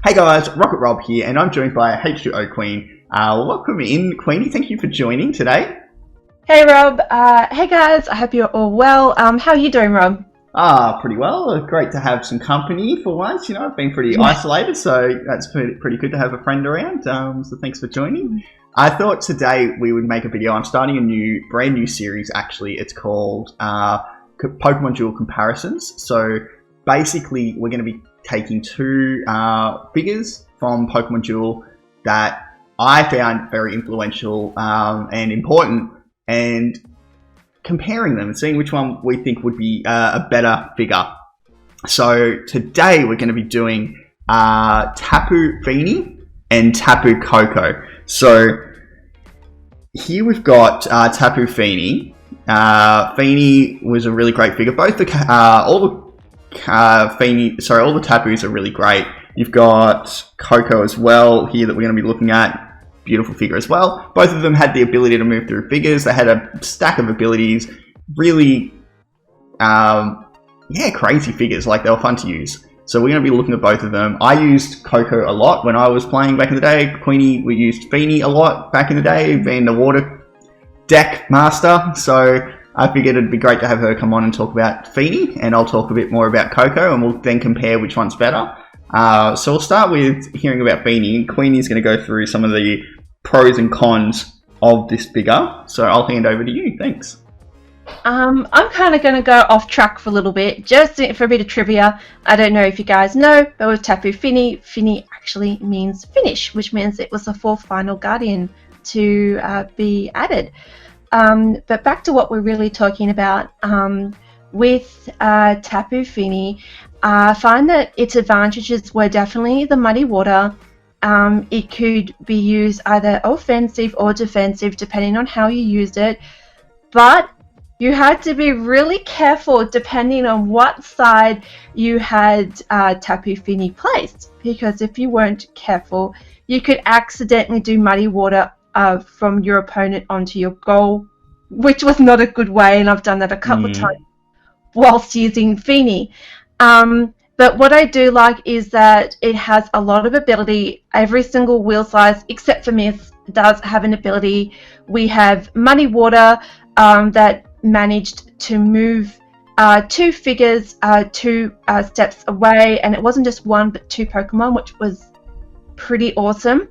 Hey guys, Rocket Rob here, and I'm joined by H2O Queen. Welcome in, Queenie. Thank you for joining today. Hey Rob. Hey guys. I hope you're all well. How are you doing, Rob? Pretty well. Great to have some company for once. You know, I've been pretty isolated, so that's pretty good to have a friend around. So thanks for joining. I thought today we would make a video. I'm starting a brand new series. Actually, it's called Pokemon Duel Comparisons. So basically, we're going to be taking two figures from Pokemon Duel that I found very influential and important, and comparing them and seeing which one we think would be a better figure. So today we're going to be doing Tapu Fini and Tapu Koko. So here we've got Tapu Fini. Fini was a really great figure. Both all the Tapus are really great. You've got Koko as well here that we're going to be looking at. Beautiful figure as well. Both of them had the ability to move through figures. They had a stack of abilities. Really, crazy figures. Like, they were fun to use. So we're going to be looking at both of them. I used Koko a lot when I was playing back in the day. Queenie, we used Fini a lot back in the day, being the water deck master. So I figured it'd be great to have her come on and talk about Fini, and I'll talk a bit more about Koko, and we'll then compare which one's better. So we'll start with hearing about Fini. Queenie's going to go through some of the pros and cons of this figure. So I'll hand over to you. Thanks. I'm kind of going to go off track for a little bit, just for a bit of trivia. I don't know if you guys know, but with Tapu Fini, Fini actually means finish, which means it was the fourth final guardian to be added. But back to what we're really talking about, with Tapu Fini, I find that its advantages were definitely the muddy water. It could be used either offensive or defensive, depending on how you used it. But you had to be really careful depending on what side you had Tapu Fini placed, because if you weren't careful, you could accidentally do muddy water from your opponent onto your goal, which was not a good way, and I've done that a couple of times whilst using Fini. But what I do like is that it has a lot of ability. Every single wheel size, except for Miss, does have an ability. We have Muddy Water that managed to move two figures two steps away, and it wasn't just one but two Pokemon, which was pretty awesome.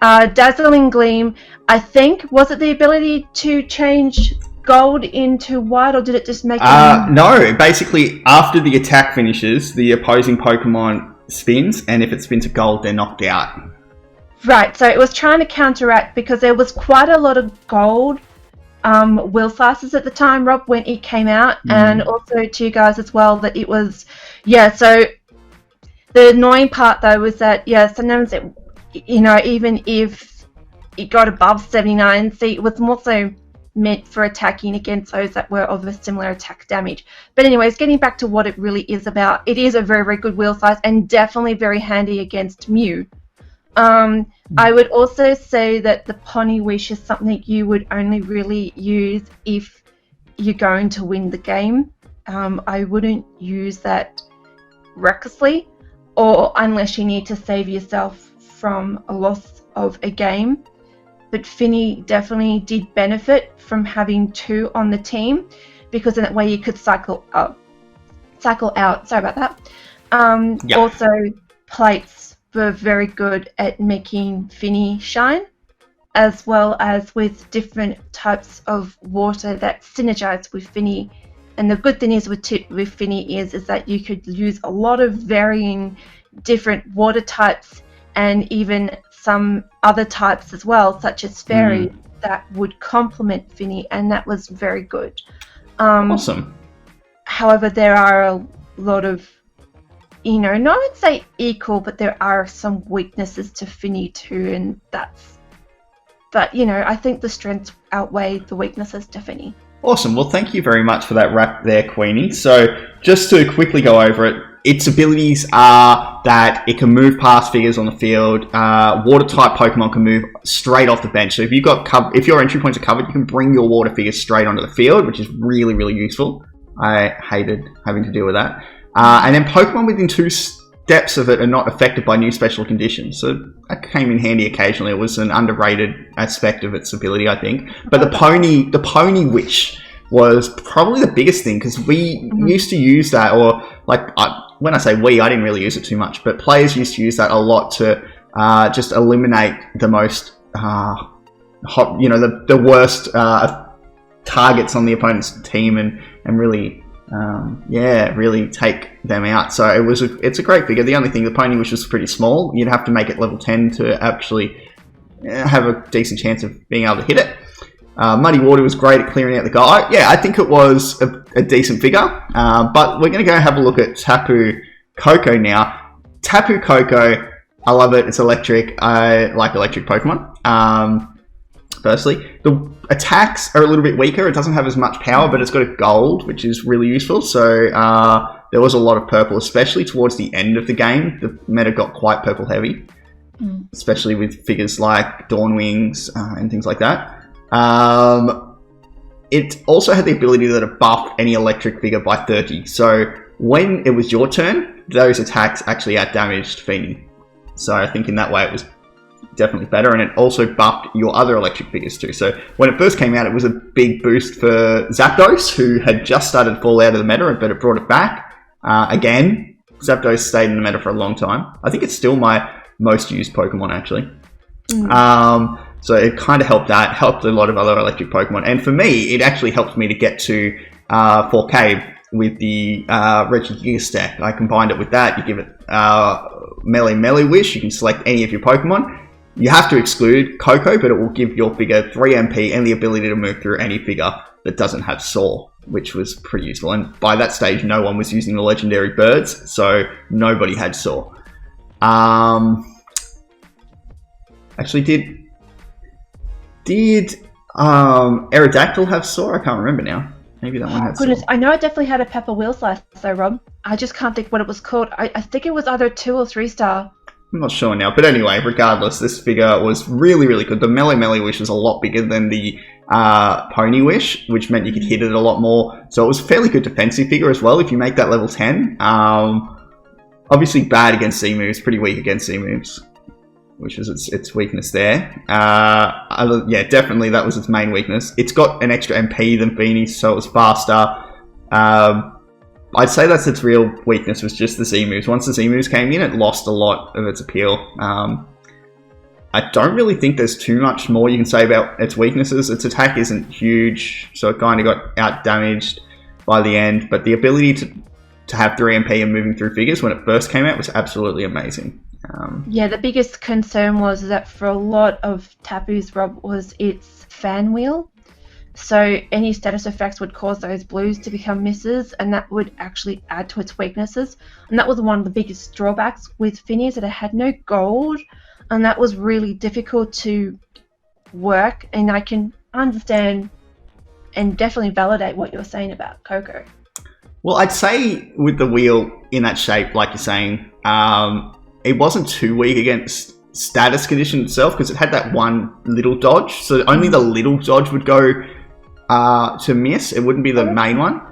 Dazzling Gleam, I think, was it the ability to change gold into white, or did it just make it? No, basically after the attack finishes, the opposing Pokemon spins, and if it spins a gold, they're knocked out. Right, so it was trying to counteract, because there was quite a lot of gold wheel sizes at the time, Rob, when it came out, and also to you guys as well, that it was, so the annoying part though was that, sometimes it, even if it got above 79, it was more so meant for attacking against those that were of a similar attack damage. But anyways, getting back to what it really is about, it is a very, very good wheel size and definitely very handy against Mew. I would also say that the Pony Wish is something you would only really use if you're going to win the game. I wouldn't use that recklessly, or unless you need to save yourself from a loss of a game. But Fini definitely did benefit from having two on the team, because in that way you could cycle out. Sorry about that. Also, plates were very good at making Fini shine, as well as with different types of water that synergize with Fini. And the good thing is with Fini is that you could use a lot of varying different water types, and even some other types as well, such as fairy, that would complement Fini, and that was very good. Awesome. However, there are a lot of, not I would say equal, but there are some weaknesses to Fini too, but I think the strengths outweigh the weaknesses to Fini. Awesome. Well, thank you very much for that wrap there, Queenie. So just to quickly go over it, its abilities are that it can move past figures on the field. Water-type Pokemon can move straight off the bench. So if your entry points are covered, you can bring your water figures straight onto the field, which is really, really useful. I hated having to deal with that. And then Pokemon within depths of it are not affected by new special conditions. So that came in handy occasionally. It was an underrated aspect of its ability, I think. But the pony wish was probably the biggest thing, because we used to use that, or when I say we, I didn't really use it too much, but players used to use that a lot to just eliminate the most the worst targets on the opponent's team, and really really take them out. So it's a great figure. The only thing, the pony wish was pretty small. You'd have to make it level 10 to actually have a decent chance of being able to hit it. Muddy Water was great at clearing out the guy. Yeah, I think it was a decent figure. But we're going to go have a look at Tapu Koko now. Tapu Koko, I love it. It's electric. I like electric Pokemon. Firstly, the attacks are a little bit weaker. It doesn't have as much power, but it's got a gold, which is really useful. So there was a lot of purple, especially towards the end of the game. The meta got quite purple heavy, especially with figures like Dawn Wings and things like that. It also had the ability that it buffed any electric figure by 30. So when it was your turn, those attacks actually outdamaged Fini. So I think in that way it was definitely better, and it also buffed your other electric figures too. So when it first came out, it was a big boost for Zapdos, who had just started to fall out of the meta, but it brought it back. Again, Zapdos stayed in the meta for a long time. I think it's still my most used Pokemon, actually. So it kind of helped a lot of other electric Pokemon. And for me, it actually helped me to get to 4K with the Regigigas deck. I combined it with that. You give it Melee Wish. You can select any of your Pokemon. You have to exclude Koko, but it will give your figure 3 MP and the ability to move through any figure that doesn't have Soar, which was pretty useful. And by that stage, no one was using the legendary birds, so nobody had Soar. Actually, did Aerodactyl have Soar? I can't remember now. Maybe that one had Soar. I know it definitely had a Pepper Wheel Slice though, Rob. I just can't think what it was called. I think it was either 2 or 3 star. I'm not sure now. But anyway, regardless, this figure was really, really good. The Melee Wish was a lot bigger than the Pony Wish, which meant you could hit it a lot more. So it was a fairly good defensive figure as well if you make that level 10. Obviously bad against Z-moves, pretty weak against Z-moves, which is its weakness there. Yeah, definitely that was its main weakness. It's got an extra MP than Fini, so it was faster. I'd say that's its real weakness, was just the Z-moves. Once the Z-moves came in, it lost a lot of its appeal. I don't really think there's too much more you can say about its weaknesses. Its attack isn't huge, so it kind of got out-damaged by the end. But the ability to have 3 MP and moving through figures when it first came out was absolutely amazing. Yeah, the biggest concern was that for a lot of Tapu's, Rob, was its fan wheel. So any status effects would cause those blues to become misses, and that would actually add to its weaknesses. And that was one of the biggest drawbacks with Fini, is that it had no gold, and that was really difficult to work. And I can understand and definitely validate what you're saying about Koko. Well, I'd say with the wheel in that shape, like you're saying, it wasn't too weak against status condition itself, because it had that one little dodge. So only the little dodge would go to miss. It wouldn't be the main one.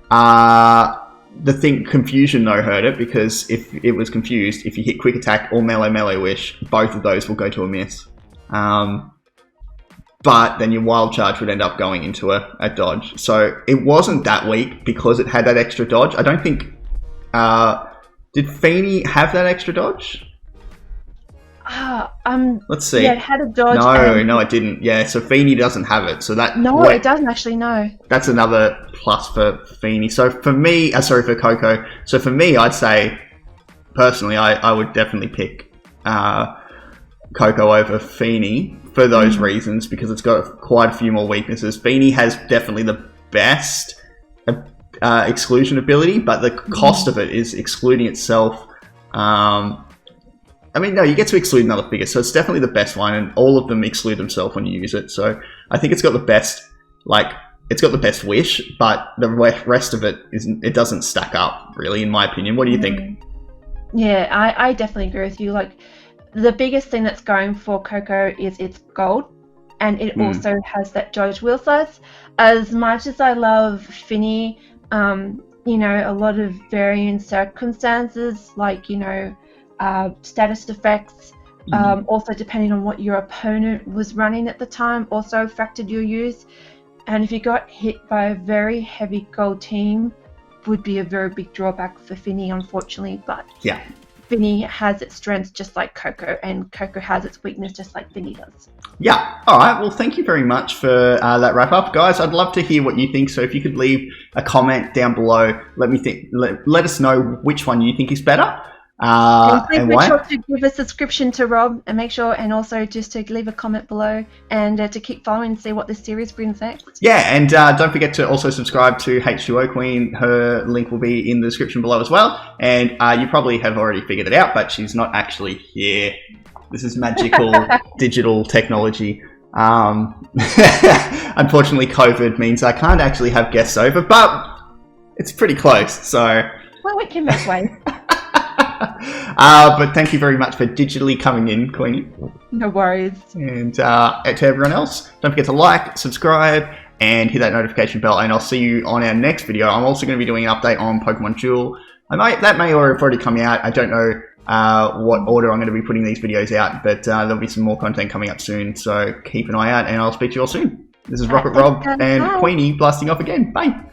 The thing, confusion though, hurt it, because if it was confused, if you hit quick attack or melee wish, both of those will go to a miss. But then your wild charge would end up going into a dodge. So it wasn't that weak because it had that extra dodge. I don't think... did Fini have that extra dodge? Let's see. Yeah, it had a dodge. No, it didn't. Yeah, so Fini doesn't have it. So that... No, it doesn't actually, no. That's another plus for Fini. So for me... for Koko. So for me, I'd say, personally, I would definitely pick Koko over Fini for those reasons, because it's got quite a few more weaknesses. Fini has definitely the best exclusion ability, but the cost of it is excluding itself. I mean, no, you get to exclude another figure, so it's definitely the best one, and all of them exclude themselves when you use it. So I think it's got the best, it's got the best wish, but the rest of it it doesn't stack up, really, in my opinion. What do you think? Yeah, I definitely agree with you. Like, the biggest thing that's going for Koko is its gold, and it also has that dodge wheel size. As much as I love Fini, you know, a lot of varying circumstances, like, you know, status effects, also depending on what your opponent was running at the time, also affected your use. And if you got hit by a very heavy gold team, would be a very big drawback for Fini, unfortunately. But Yeah. Fini has its strengths just like Koko, and Koko has its weakness just like Fini does. Yeah. All right. Well, thank you very much for that wrap up, guys. I'd love to hear what you think. So if you could leave a comment down below, let us know which one you think is better. And please and make why. sure to give a subscription to Rob, and make sure, and also just to leave a comment below, and to keep following and see what this series brings next. Yeah, and don't forget to also subscribe to H2O Queen. Her link will be in the description below as well. And you probably have already figured it out, but she's not actually here. This is magical digital technology. Unfortunately, COVID means I can't actually have guests over, but it's pretty close. So, Well, we can make way. but thank you very much for digitally coming in, Queenie. No worries. And to everyone else, don't forget to like, subscribe, and hit that notification bell. And I'll see you on our next video. I'm also going to be doing an update on Pokemon Duel. That may have already come out. I don't know what order I'm going to be putting these videos out, but there'll be some more content coming up soon. So keep an eye out, and I'll speak to you all soon. This is Rocket Rob and Queenie blasting off again. Bye.